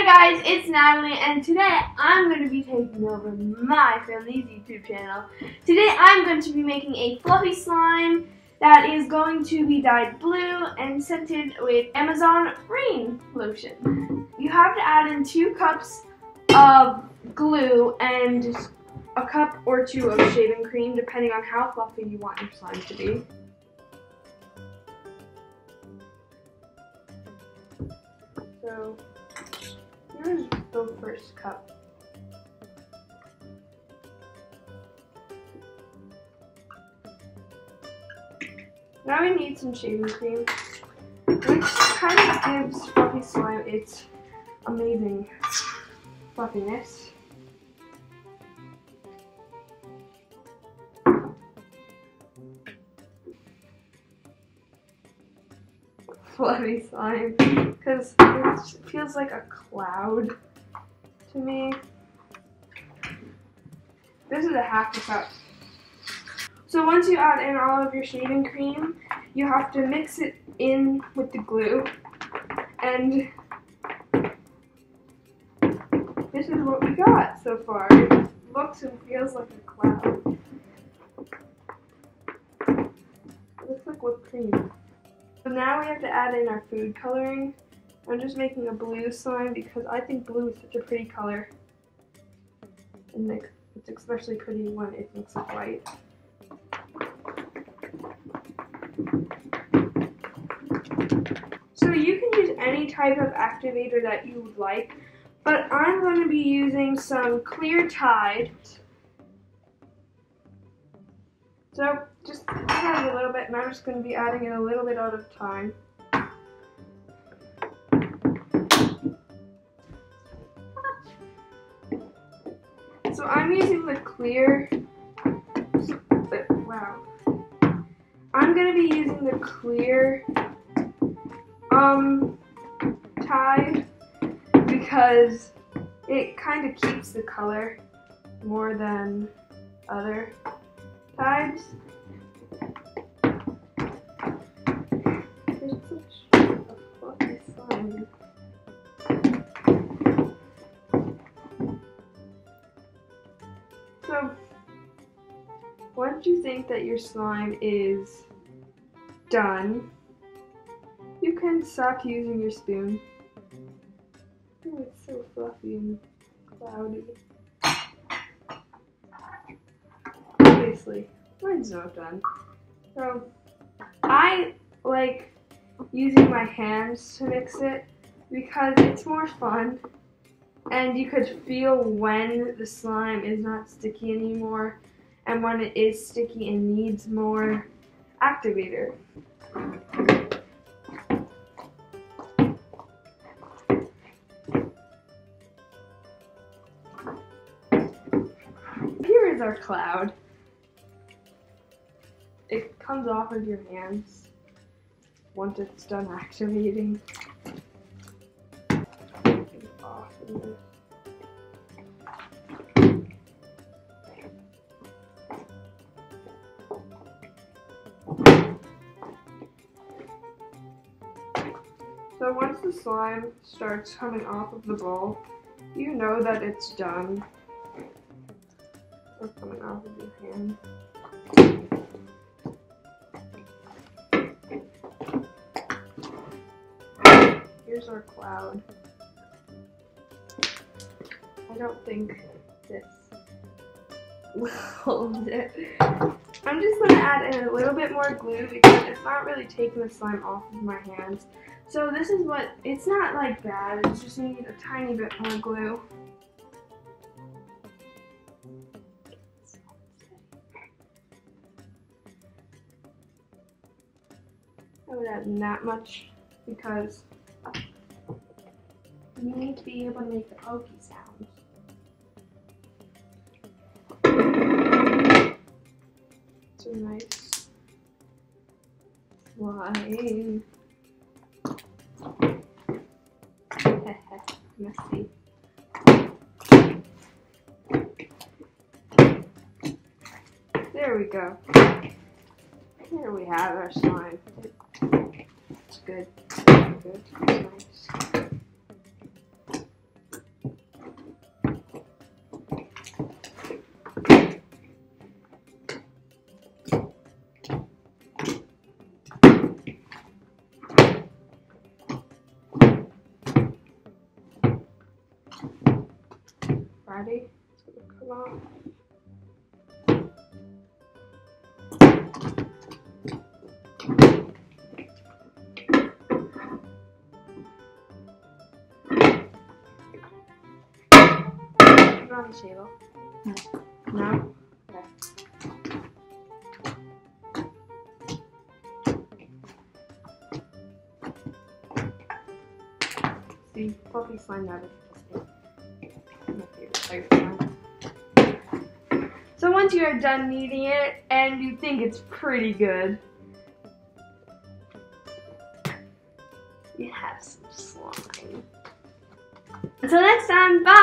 Hi guys, it's Natalie, and today I'm going to be taking over my family's YouTube channel. Today I'm going to be making a fluffy slime that is going to be dyed blue and scented with Amazon rain lotion. You have to add in 2 cups of glue and a cup or 2 of shaving cream, depending on how fluffy you want your slime to be. So here's the first cup. Now we need some shaving cream, which kind of gives fluffy slime its amazing fluffiness. Fluffy slime, because it feels like a cloud to me. This is a half a cup. So once you add in all of your shaving cream, you have to mix it in with the glue, and this is what we got so far. It looks and feels like a cloud. It looks like whipped cream. So now we have to add in our food coloring. I'm just making a blue slime because I think blue is such a pretty color. And it's especially pretty when it mixes with white. So you can use any type of activator that you would like, but I'm going to be using some clear Tide. So just add a little bit, and I'm just going to be adding it a little bit at a time. So I'm using the clear, wow. I'm going to be using the clear Tide because it kind of keeps the color more than other Tides. There's such a fluffy slime. So, once you think that your slime is done, you can stop using your spoon. Oh, it's so fluffy and cloudy. Obviously, mine's not done. So, I like using my hands to mix it because it's more fun, and you could feel when the slime is not sticky anymore and when it is sticky and needs more activator. Here is our cloud. It comes off of your hands once it's done activating. Awesome. So once the slime starts coming off of the bowl, you know that it's done. Or coming off of your hand. Here's our cloud. I don't think this will hold it. I'm just going to add in a little bit more glue because it's not really taking the slime off of my hands. So this is what, it's not like bad, it just needs a tiny bit more glue. I would add that much because you need to be able to make the pokey sounds. It's a nice slime. Messy. There we go. Here we have our slime. It's good. Good. It's nice. Ready? It's gonna come out. Put it on the table. No? Okay. See, fluffy slime now is my favorite type of slime. So once you are done kneading it and you think it's pretty good, you have some slime. Until next time, bye!